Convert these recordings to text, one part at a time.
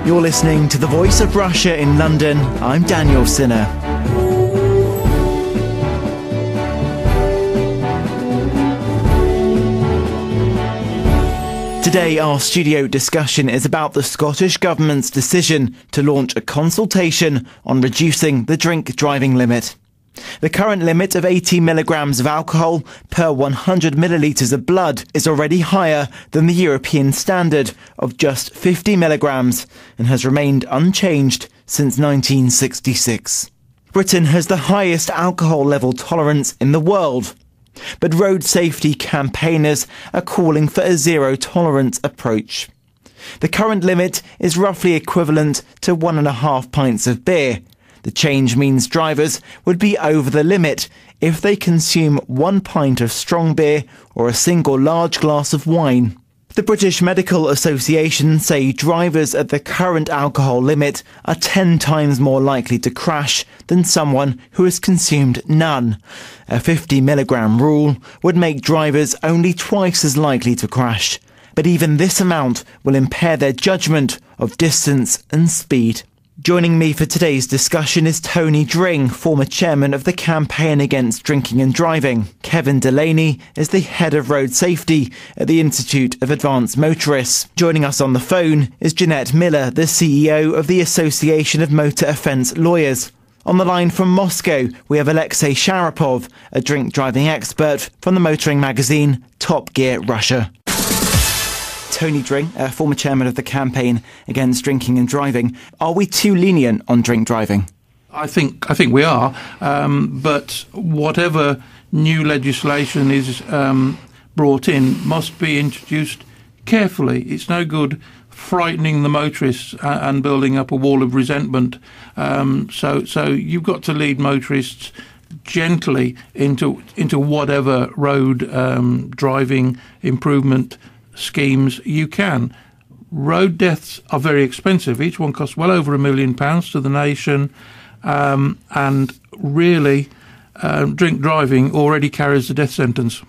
You're listening to the Voice of Russia in London. I'm Daniel Cinna. Today, our studio discussion is about the Scottish Government's decision to launch a consultation on reducing the drink driving limit. The current limit of 80 milligrams of alcohol per 100 millilitres of blood is already higher than the European standard of just 50 milligrams and has remained unchanged since 1966. Britain has the highest alcohol level tolerance in the world. But road safety campaigners are calling for a zero-tolerance approach. The current limit is roughly equivalent to 1.5 pints of beer. The change means drivers would be over the limit if they consume 1 pint of strong beer or a single large glass of wine. The British Medical Association say drivers at the current alcohol limit are 10 times more likely to crash than someone who has consumed none. A 50 milligram rule would make drivers only twice as likely to crash, but even this amount will impair their judgment of distance and speed. Joining me for today's discussion is Tony Dring, former chairman of the Campaign Against Drinking and Driving. Kevin Delaney is the head of road safety at the Institute of Advanced Motorists. Joining us on the phone is Jeanette Miller, the CEO of the Association of Motor Offence Lawyers. On the line from Moscow, we have Alexey Sharapov, a drink driving expert from the motoring magazine TopGear Russia. Tony Dring, former chairman of the Campaign Against Drinking and Driving. Are we too lenient on drink driving? I think we are, but whatever new legislation is brought in must be introduced carefully. It's no good frightening the motorists and building up a wall of resentment. So you've got to lead motorists gently into whatever road driving improvement schemes you can. Road deaths are very expensive. Each one costs well over £1 million to the nation, and really drink driving already carries the death sentence.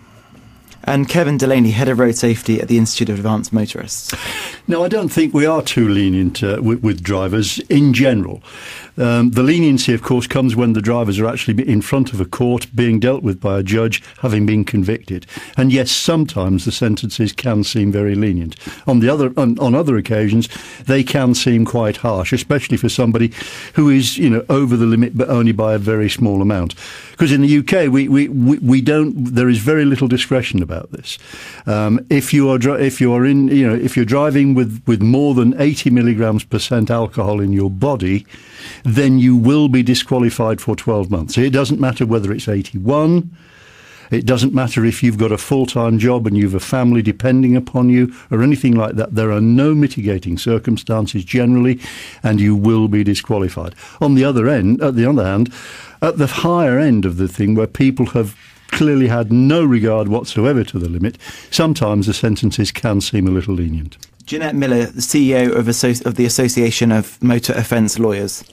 And Kevin Delaney, head of road safety at the Institute of Advanced Motorists. No, I don't think we are too lenient with drivers in general. The leniency, of course, comes when the drivers are actually in front of a court being dealt with by a judge, having been convicted. And yes, sometimes the sentences can seem very lenient. On other occasions, they can seem quite harsh, especially for somebody who is, over the limit, but only by a very small amount. Because in the UK, we don't. There is very little discretion about this. If you're driving with more than 80 milligrams % alcohol in your body, then you will be disqualified for 12 months. It doesn't matter whether it's 81. It doesn't matter if you've got a full-time job and you've a family depending upon you or anything like that. There are no mitigating circumstances generally, and you will be disqualified. On the other hand, at the higher end of the thing, where people have clearly had no regard whatsoever to the limit, sometimes the sentences can seem a little lenient. Jeanette Miller, the CEO of the Association of Motor Offence Lawyers.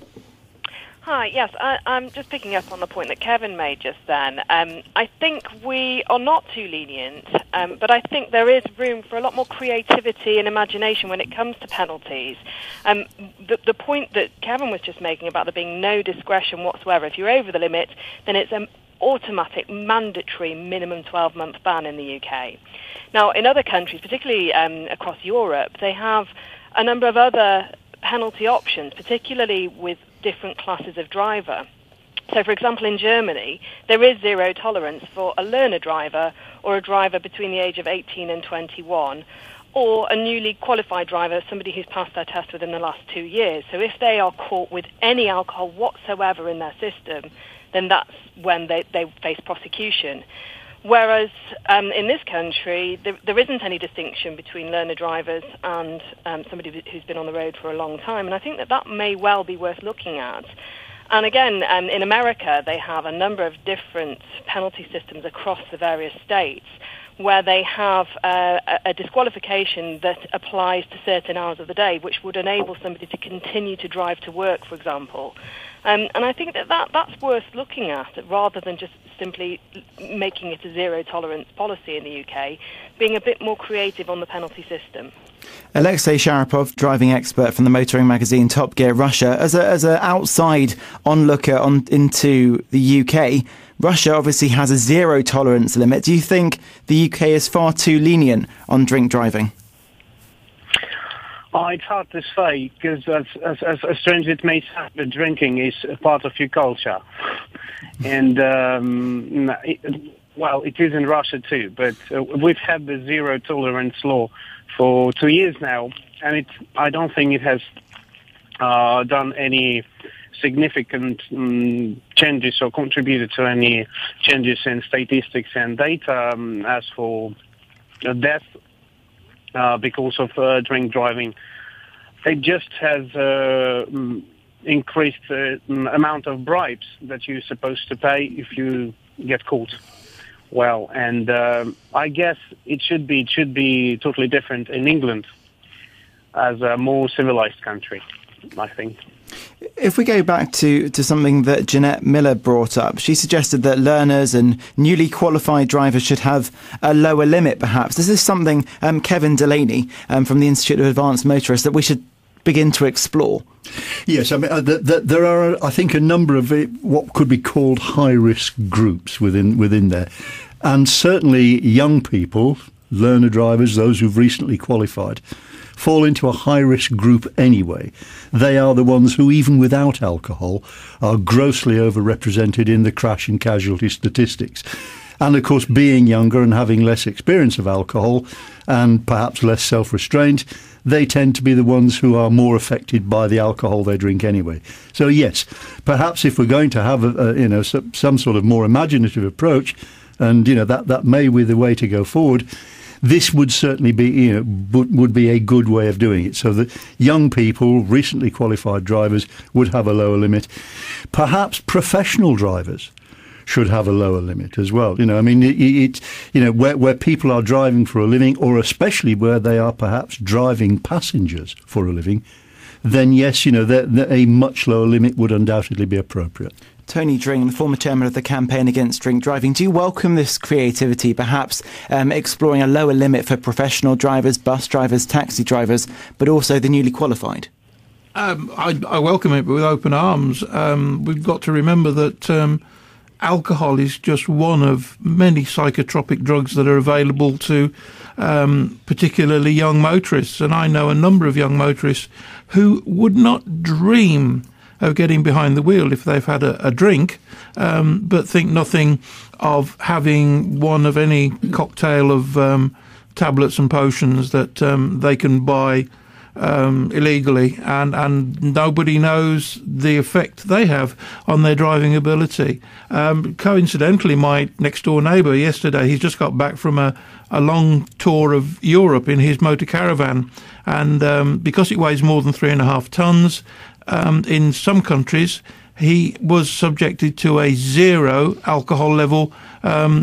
Hi, yes, I'm just picking up on the point that Kevin made just then. I think we are not too lenient, but I think there is room for a lot more creativity and imagination when it comes to penalties. The point that Kevin was just making about there being no discretion whatsoever, if you're over the limit, then it's an automatic, mandatory minimum 12-month ban in the UK. Now, in other countries, particularly across Europe, they have a number of other penalty options, particularly with different classes of driver. So, for example, in Germany, there is zero tolerance for a learner driver or a driver between the age of 18 and 21, or a newly qualified driver, somebody who's passed their test within the last 2 years. So if they are caught with any alcohol whatsoever in their system, then that's when they face prosecution. Whereas in this country, there isn't any distinction between learner drivers and somebody who's been on the road for a long time. And I think that may well be worth looking at. And again, in America, they have a number of different penalty systems across the various states where they have a disqualification that applies to certain hours of the day, which would enable somebody to continue to drive to work, for example. And I think that's worth looking at, rather than just simply making it a zero-tolerance policy in the UK, being a bit more creative on the penalty system. Alexey Sharapov, driving expert from the motoring magazine TopGear Russia. As a outside onlooker into the UK, Russia obviously has a zero tolerance limit. Do you think the UK is far too lenient on drink driving? It's hard to say, because as strange as it may sound, the drinking is a part of your culture. And, it is in Russia too, but we've had the zero tolerance law for 2 years now, and I don't think it has done any significant changes or contributed to any changes in statistics and data. As for death because of drink driving, it just has increased the amount of bribes that you're supposed to pay if you get caught. Well, and I guess it should be totally different in England, as a more civilized country, I think. If we go back to something that Jeanette Miller brought up, she suggested that learners and newly qualified drivers should have a lower limit, perhaps. Is this something, Kevin Delaney from the Institute of Advanced Motorists, that we should begin to explore? Yes, I mean, there are, I think, a number of what could be called high-risk groups within there. And certainly young people, learner drivers, those who've recently qualified, fall into a high-risk group anyway. They are the ones who, even without alcohol, are grossly overrepresented in the crash and casualty statistics. And, of course, being younger and having less experience of alcohol and perhaps less self-restraint, they tend to be the ones who are more affected by the alcohol they drink anyway. So, yes, perhaps if we're going to have some sort of more imaginative approach, and that may be the way to go forward, this would certainly be would be a good way of doing it. So that young people, recently qualified drivers, would have a lower limit. Perhaps professional drivers should have a lower limit as well. Where people are driving for a living, or especially where they are perhaps driving passengers for a living, then yes, a much lower limit would undoubtedly be appropriate. Tony Dring, the former chairman of the Campaign Against Drink Driving, do you welcome this creativity, perhaps exploring a lower limit for professional drivers, bus drivers, taxi drivers, but also the newly qualified? I welcome it with open arms. We've got to remember that alcohol is just one of many psychotropic drugs that are available to particularly young motorists. And I know a number of young motorists who would not dream of getting behind the wheel if they've had a drink, but think nothing of having one of any cocktail of tablets and potions that they can buy illegally, and nobody knows the effect they have on their driving ability. Coincidentally, my next door neighbour yesterday, he's just got back from a long tour of Europe in his motor caravan, and because it weighs more than 3.5 tonnes, in some countries he was subjected to a zero alcohol level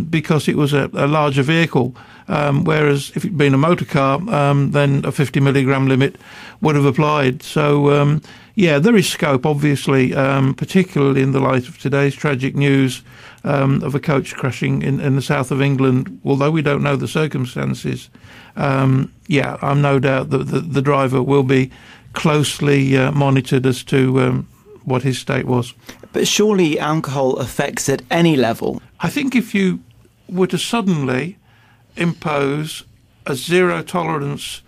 because it was a larger vehicle. Whereas if it'd been a motor car, then a 50 milligram limit would have applied. So, there is scope, obviously, particularly in the light of today's tragic news of a coach crashing in the south of England. Although we don't know the circumstances, I'm no doubt that the driver will be closely monitored as to what his state was. But surely alcohol affects at any level. I think if you were to suddenly impose a zero tolerance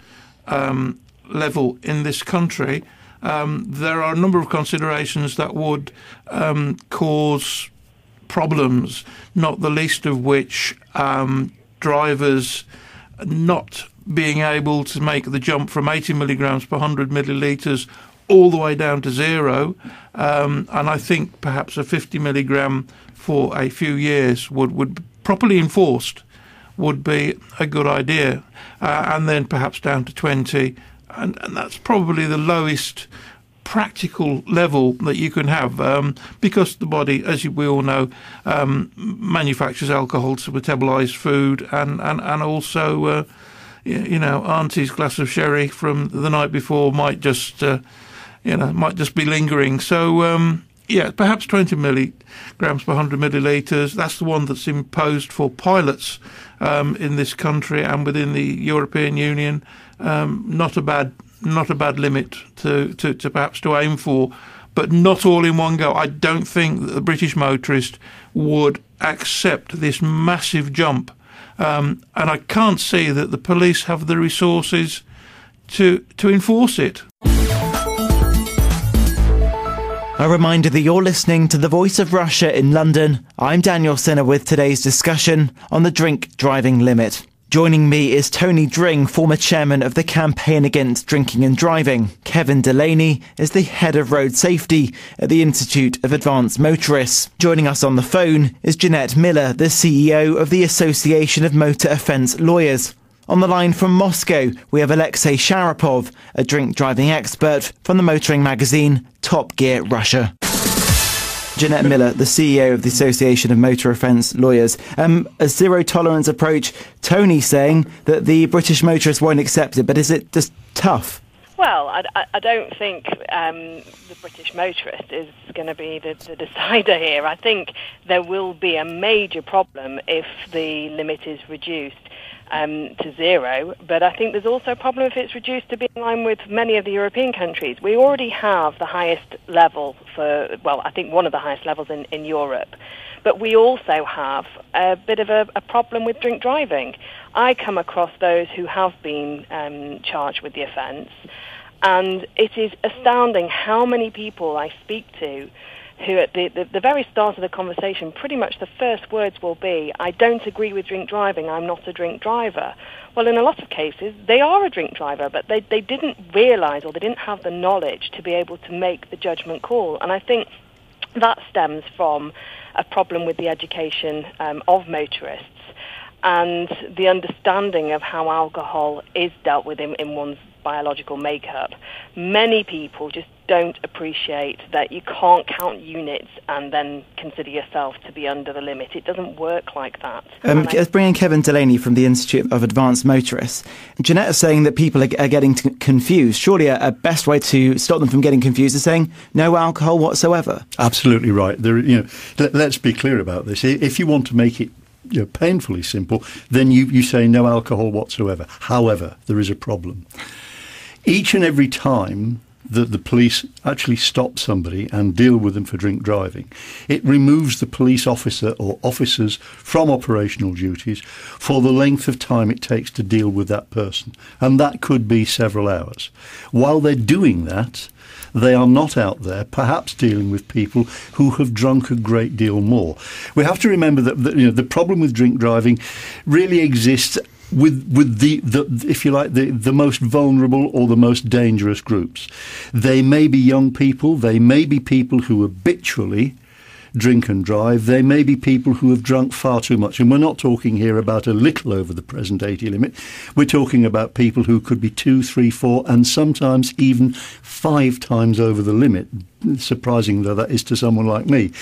level in this country, there are a number of considerations that would cause problems, not the least of which drivers not being able to make the jump from 80 milligrams per 100 millilitres all the way down to zero. And I think perhaps a 50 milligram for a few years would properly enforced would be a good idea, and then perhaps down to 20, and that's probably the lowest practical level that you can have, because the body, as we all know, manufactures alcohol to metabolize food, and also auntie's glass of sherry from the night before might just be lingering. So Yeah, perhaps 20 milligrams per 100 millilitres. That's the one that's imposed for pilots in this country and within the European Union. Not a bad limit to perhaps to aim for, but not all in one go. I don't think that the British motorist would accept this massive jump, and I can't see that the police have the resources to enforce it. A reminder that you're listening to The Voice of Russia in London. I'm Daniel Cinna with today's discussion on the drink driving limit. Joining me is Tony Dring, former chairman of the Campaign Against Drinking and Driving. Kevin Delaney is the head of road safety at the Institute of Advanced Motorists. Joining us on the phone is Jeanette Miller, the CEO of the Association of Motor Offence Lawyers. On the line from Moscow, we have Alexey Sharapov, a drink driving expert from the motoring magazine TopGear Russia. Jeanette Miller, the CEO of the Association of Motor Offence Lawyers. A zero-tolerance approach. Tony saying that the British motorists won't accept it, but is it just tough? Well, I don't think the British motorist is going to be the decider here. I think there will be a major problem if the limit is reduced to zero, but I think there's also a problem if it's reduced to be in line with many of the European countries. We already have the highest level I think one of the highest levels in Europe, but we also have a bit of a problem with drink driving. I come across those who have been charged with the offence, and it is astounding how many people I speak to who at the very start of the conversation, pretty much the first words will be, I don't agree with drink driving, I'm not a drink driver. Well, in a lot of cases, they are a drink driver, but they didn't realise or they didn't have the knowledge to be able to make the judgment call. And I think that stems from a problem with the education of motorists and the understanding of how alcohol is dealt with in one's biological makeup. Many people just don't appreciate that you can't count units and then consider yourself to be under the limit. It doesn't work like that. Let's bring in Kevin Delaney from the Institute of Advanced Motorists. Jeanette is saying that people are getting confused. Surely a best way to stop them from getting confused is saying no alcohol whatsoever. Absolutely right. Let's be clear about this. If you want to make it painfully simple, then you say no alcohol whatsoever. However, there is a problem. Each and every time that the police actually stop somebody and deal with them for drink driving, it removes the police officer or officers from operational duties for the length of time it takes to deal with that person. And that could be several hours. While they're doing that, they are not out there, perhaps dealing with people who have drunk a great deal more. We have to remember that the problem with drink driving really exists with the if you like, the most vulnerable or the most dangerous groups. They may be young people, they may be people who habitually drink and drive, they may be people who have drunk far too much. And we're not talking here about a little over the present 80 limit. We're talking about people who could be 2, 3, 4 and sometimes even 5 times over the limit, surprising though that is to someone like me.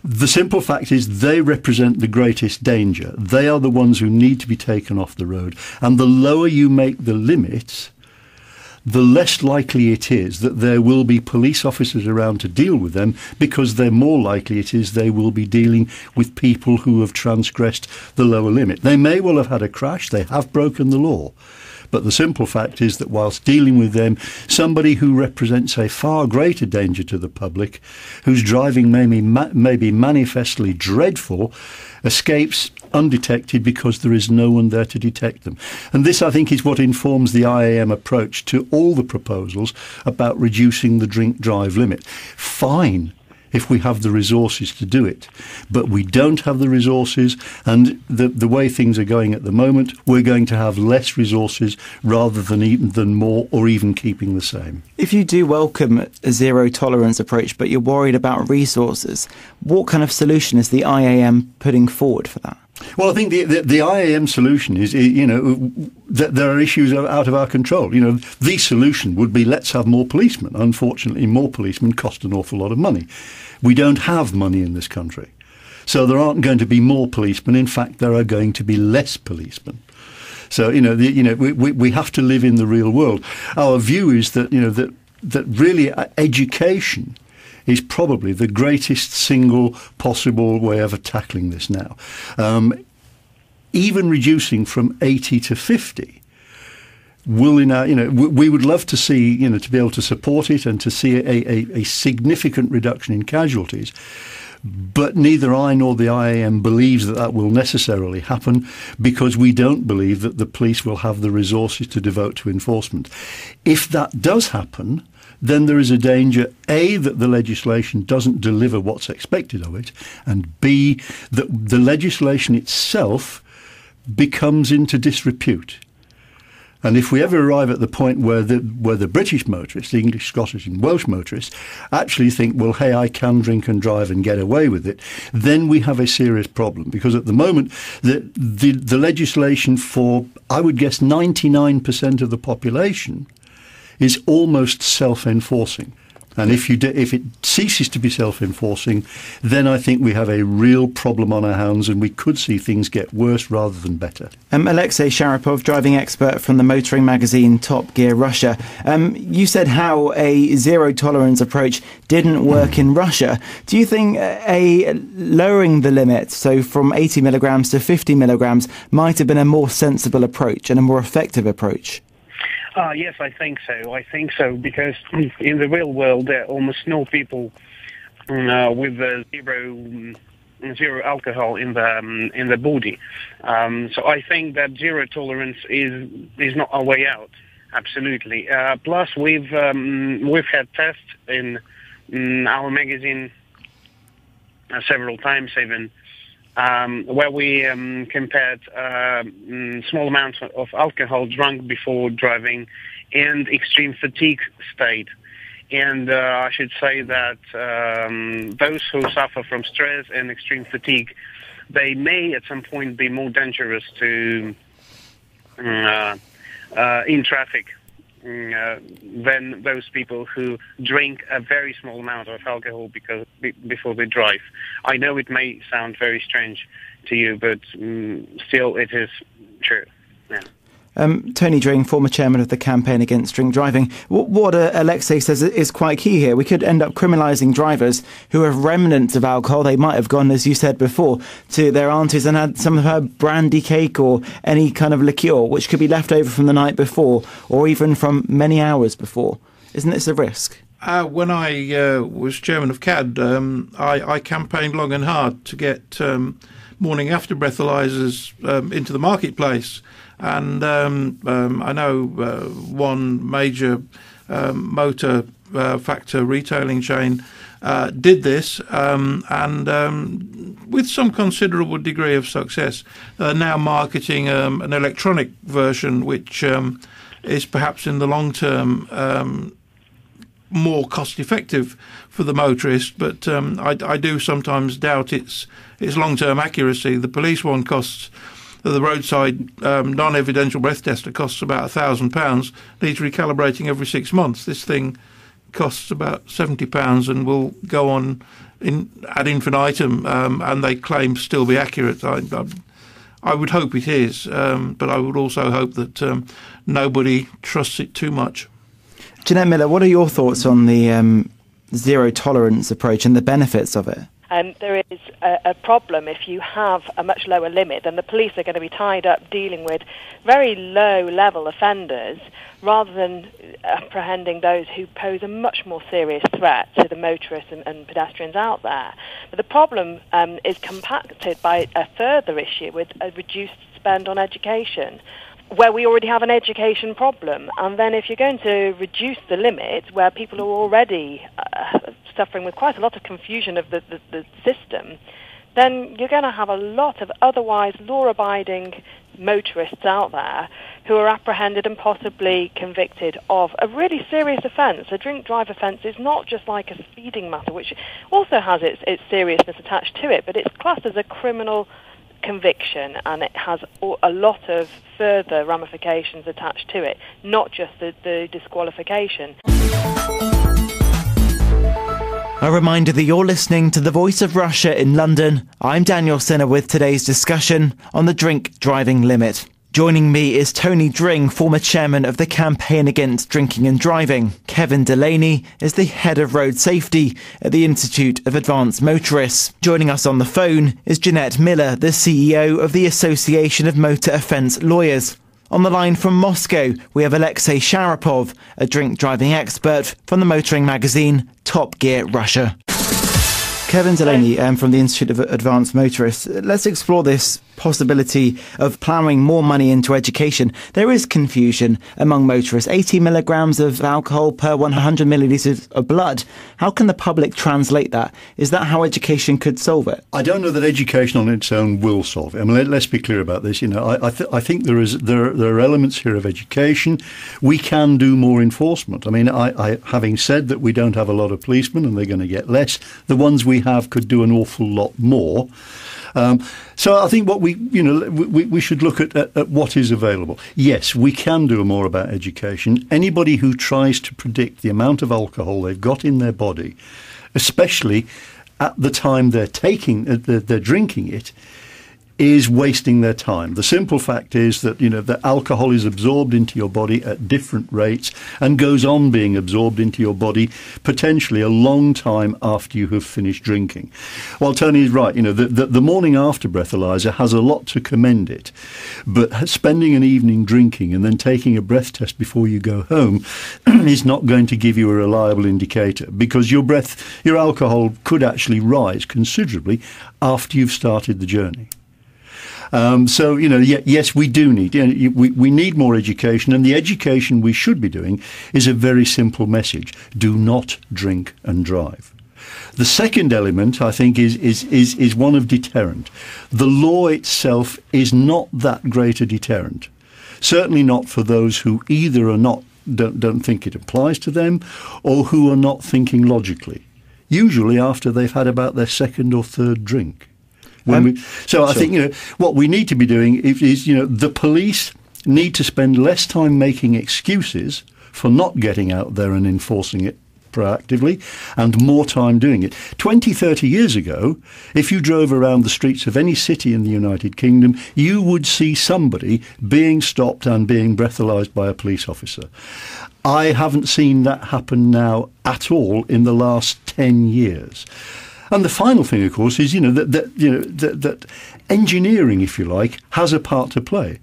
The simple fact is they represent the greatest danger. They are the ones who need to be taken off the road. And the lower you make the limit, the less likely it is that there will be police officers around to deal with them, because the more likely it is they will be dealing with people who have transgressed the lower limit. They may well have had a crash, they have broken the law. But the simple fact is that whilst dealing with them, somebody who represents a far greater danger to the public, whose driving may be manifestly dreadful, escapes undetected because there is no one there to detect them. And this, I think, is what informs the IAM approach to all the proposals about reducing the drink drive limit. Fine if we have the resources to do it, but we don't have the resources, and the way things are going at the moment, we're going to have less resources rather than more, or even keeping the same. If you do welcome a zero tolerance approach, but you're worried about resources, what kind of solution is the IAM putting forward for that? Well, I think the IAM solution is, that there are issues out of our control. The solution would be let's have more policemen. Unfortunately, more policemen cost an awful lot of money. We don't have money in this country. So there aren't going to be more policemen. In fact, there are going to be less policemen. So, we have to live in the real world. Our view is that, that really education is probably the greatest single possible way of tackling this now. Even reducing from 80 to 50 will, we would love to see, to be able to support it and to see a significant reduction in casualties. But neither I nor the IAM believes that will necessarily happen, because we don't believe that the police will have the resources to devote to enforcement. If that does happen, then there is a danger, A, that the legislation doesn't deliver what's expected of it, and B, that the legislation itself becomes into disrepute. And if we ever arrive at the point where the British motorists, the English, Scottish and Welsh motorists, actually think, well, hey, I can drink and drive and get away with it, then we have a serious problem. Because at the moment, the legislation for, I would guess, 99% of the population is almost self-enforcing. And if it ceases to be self-enforcing, then I think we have a real problem on our hands, and we could see things get worse rather than better. Alexey Sharapov, driving expert from the motoring magazine TopGear Russia. You said how a zero-tolerance approach didn't work in Russia. Do you think lowering the limit, so from 80 milligrams to 50 milligrams, might have been a more sensible approach and a more effective approach? Yes, I think so, because in the real world there are almost no people with zero alcohol in the body. So I think that zero tolerance is not a way out. Absolutely. Plus, we've had tests in our magazine several times even. Where we compared small amounts of alcohol drunk before driving and extreme fatigue state. And I should say that those who suffer from stress and extreme fatigue, they may at some point be more dangerous to in traffic than those people who drink a very small amount of alcohol before they drive. I know it may sound very strange to you, but still it is true. Yeah. Tony Dring, former chairman of the campaign against drink driving. What Alexey says is quite key here. We could end up criminalising drivers who have remnants of alcohol. They might have gone, as you said before, to their aunties and had some of her brandy cake or any kind of liqueur, which could be left over from the night before or even from many hours before. Isn't this a risk? When I was chairman of CAD, I campaigned long and hard to get morning after breathalyzers into the marketplace. And I know one major motor factor retailing chain did this, and with some considerable degree of success. They're now marketing an electronic version, which is perhaps in the long term more cost-effective for the motorist, but I do sometimes doubt its long-term accuracy. The police one costs. The roadside non-evidential breath tester costs about £1,000, needs recalibrating every 6 months. This thing costs about £70 and will go on ad infinitum, and they claim to still be accurate. I would hope it is, but I would also hope that nobody trusts it too much. Jeanette Miller, what are your thoughts on the zero-tolerance approach and the benefits of it? There is a problem if you have a much lower limit, then the police are going to be tied up dealing with very low-level offenders rather than apprehending those who pose a much more serious threat to the motorists and pedestrians out there. But the problem is compacted by a further issue with a reduced spend on education, where we already have an education problem. And then if you're going to reduce the limit where people are already suffering with quite a lot of confusion of the system, then you're going to have a lot of otherwise law-abiding motorists out there who are apprehended and possibly convicted of a really serious offence. A drink drive offence is not just like a speeding matter, which also has its seriousness attached to it, but it's classed as a criminal conviction, and it has a lot of further ramifications attached to it, not just the disqualification. A reminder that you're listening to the Voice of Russia in London. I'm Daniel Cinna with today's discussion on the drink driving limit. Joining me is Tony Dring, former chairman of the Campaign Against Drinking and Driving. Kevin Delaney is the head of road safety at the Institute of Advanced Motorists. Joining us on the phone is Jeanette Miller, the CEO of the Association of Motor Offence Lawyers. On the line from Moscow, we have Alexey Sharapov, a drink driving expert from the motoring magazine TopGear Russia. Kevin Delaney from the Institute of Advanced Motorists. Let's explore this possibility of ploughing more money into education. There is confusion among motorists. 80 milligrams of alcohol per 100 millilitres of blood. How can the public translate that? Is that how education could solve it? I don't know that education on its own will solve it. I mean, let's be clear about this. You know, I think there are elements here of education. We can do more enforcement. I mean, I having said that we don't have a lot of policemen and they're going to get less, the ones we have could do an awful lot more. So I think what we should look at what is available. Yes, we can do more about education. Anybody who tries to predict the amount of alcohol they've got in their body, especially at the time they're drinking it, is wasting their time. The simple fact is that, the alcohol is absorbed into your body at different rates and goes on being absorbed into your body potentially a long time after you have finished drinking. Well, Tony is right. The morning after breathalyzer has a lot to commend it, but spending an evening drinking and then taking a breath test before you go home is not going to give you a reliable indicator, because your alcohol could actually rise considerably after you've started the journey. Yes, we do need, we need more education, and the education we should be doing is a very simple message: do not drink and drive. The second element, I think, is one of deterrent. The law itself is not that great a deterrent. Certainly not for those who either don't think it applies to them, or who are not thinking logically. Usually after they've had about their second or third drink. I think what we need to be doing is the police need to spend less time making excuses for not getting out there and enforcing it proactively, and more time doing it. 20, 30 years ago, if you drove around the streets of any city in the United Kingdom, you would see somebody being stopped and being breathalyzed by a police officer. I haven't seen that happen now at all in the last 10 years. And the final thing, of course, is that engineering, if you like, has a part to play.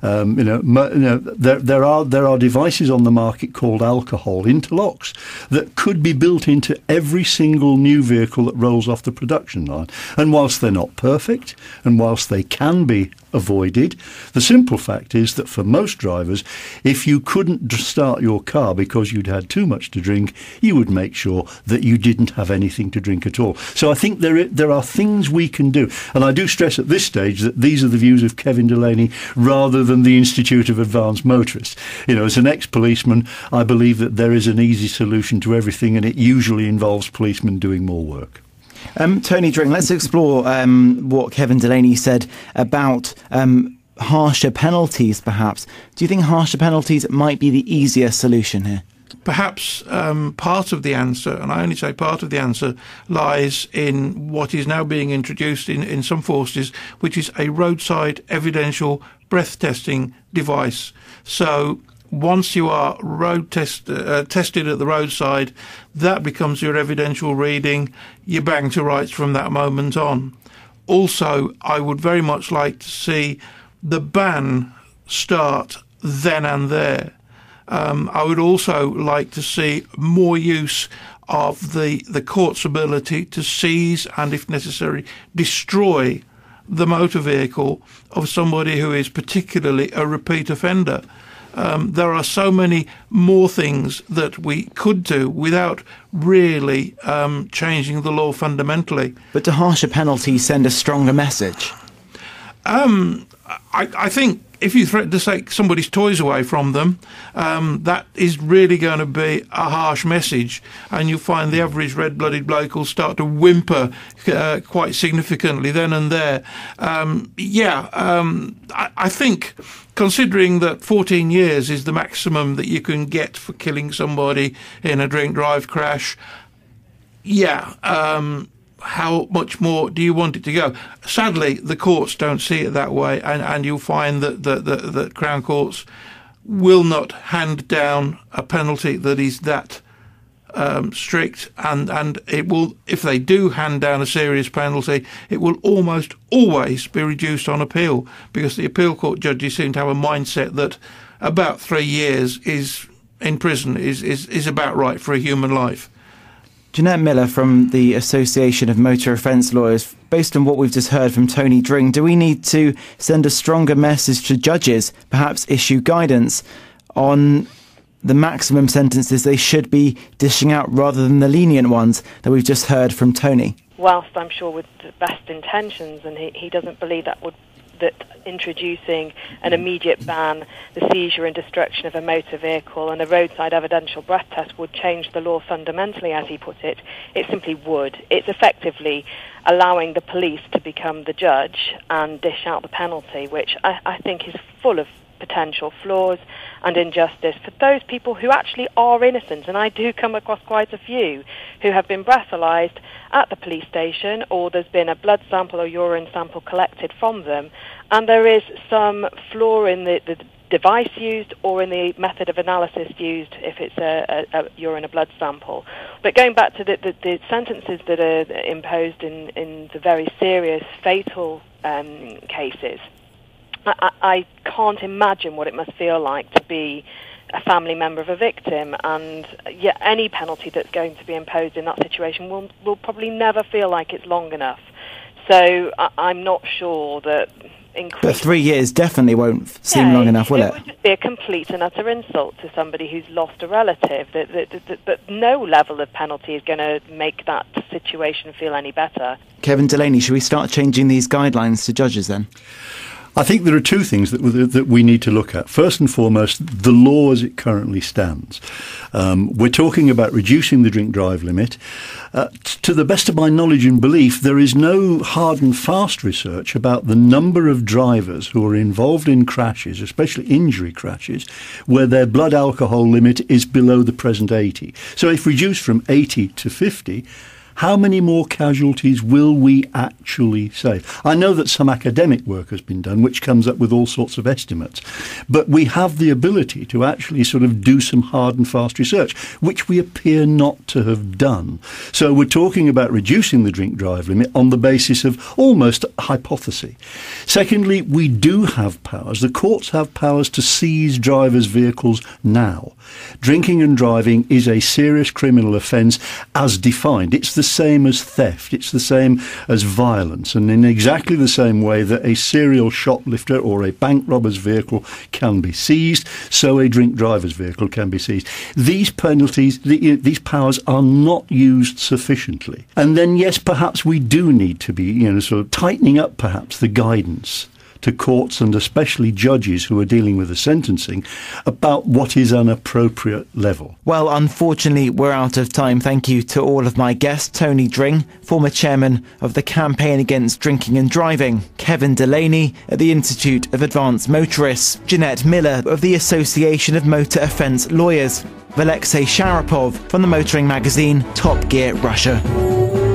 There are devices on the market called alcohol interlocks that could be built into every single new vehicle that rolls off the production line. And whilst they're not perfect, and whilst they can be avoided, the simple fact is that for most drivers, if you couldn't start your car because you'd had too much to drink, you would make sure that you didn't have anything to drink at all. So I think there are things we can do. And I do stress at this stage that these are the views of Kevin Delaney rather than the Institute of Advanced Motorists. As an ex-policeman, I believe that there is an easy solution to everything, and it usually involves policemen doing more work. Tony Dring, let's explore what Kevin Delaney said about harsher penalties, perhaps. Do you think harsher penalties might be the easier solution here? Perhaps part of the answer, and I only say part of the answer, lies in what is now being introduced in some forces, which is a roadside evidential breath testing device. So once you are tested at the roadside, that becomes your evidential reading. You bang to rights from that moment on. Also, I would very much like to see the ban start then and there. I would also like to see more use of the court's ability to seize and, if necessary, destroy the motor vehicle of somebody who is particularly a repeat offender. There are so many more things that we could do without really changing the law fundamentally. But do harsher penalties send a stronger message? I think if you threaten to take somebody's toys away from them, that is really going to be a harsh message, and you'll find the average red-blooded bloke will start to whimper quite significantly then and there. I think, considering that 14 years is the maximum that you can get for killing somebody in a drink-drive crash, how much more do you want it to go? Sadly, the courts don't see it that way, and you'll find that Crown Courts will not hand down a penalty that is that strict, and it will, if they do hand down a serious penalty, it will almost always be reduced on appeal, because the appeal court judges seem to have a mindset that about 3 years is in prison is about right for a human life. Jeanette Miller from the Association of Motor Offence Lawyers, based on what we've just heard from Tony Dring, do we need to send a stronger message to judges, perhaps issue guidance on the maximum sentences they should be dishing out rather than the lenient ones that we've just heard from Tony? Whilst I'm sure with the best intentions, and he doesn't believe that introducing an immediate ban, the seizure and destruction of a motor vehicle, and a roadside evidential breath test would change the law fundamentally, as he put it. It simply would. It's effectively allowing the police to become the judge and dish out the penalty, which I think is full of potential flaws and injustice for those people who actually are innocent, and I do come across quite a few who have been breathalyzed at the police station, or there's been a blood sample or urine sample collected from them, and there is some flaw in the device used or in the method of analysis used if it's a urine or blood sample. But going back to the sentences that are imposed in the very serious fatal cases, I can't imagine what it must feel like to be a family member of a victim, and yet any penalty that's going to be imposed in that situation will probably never feel like it's long enough. So I'm not sure that... But 3 years definitely won't seem long enough, will it? It would just be a complete and utter insult to somebody who's lost a relative. That no level of penalty is going to make that situation feel any better. Kevin Delaney, should we start changing these guidelines to judges then? I think there are two things that we need to look at. First and foremost, the law as it currently stands. We're talking about reducing the drink drive limit. To the best of my knowledge and belief, there is no hard and fast research about the number of drivers who are involved in crashes, especially injury crashes, where their blood alcohol limit is below the present 80. So if reduced from 80 to 50, how many more casualties will we actually save? I know that some academic work has been done, which comes up with all sorts of estimates. But we have the ability to actually sort of do some hard and fast research, which we appear not to have done. So we're talking about reducing the drink drive limit on the basis of almost hypothesis. Secondly, we do have powers. The courts have powers to seize drivers' vehicles now. Drinking and driving is a serious criminal offence as defined. It's the same as theft. It's the same as violence. And in exactly the same way that a serial shoplifter or a bank robber's vehicle can be seized, so a drink driver's vehicle can be seized. These penalties, these powers are not used sufficiently. And then, yes, perhaps we do need to be, sort of tightening up perhaps the guidance to courts and especially judges who are dealing with the sentencing about what is an appropriate level. Well, unfortunately, we're out of time. Thank you to all of my guests: Tony Dring, former chairman of the Campaign Against Drinking and Driving; Kevin Delaney at the Institute of Advanced Motorists; Jeanette Miller of the Association of Motor Offence Lawyers; Alexey Sharapov from the motoring magazine TopGear Russia.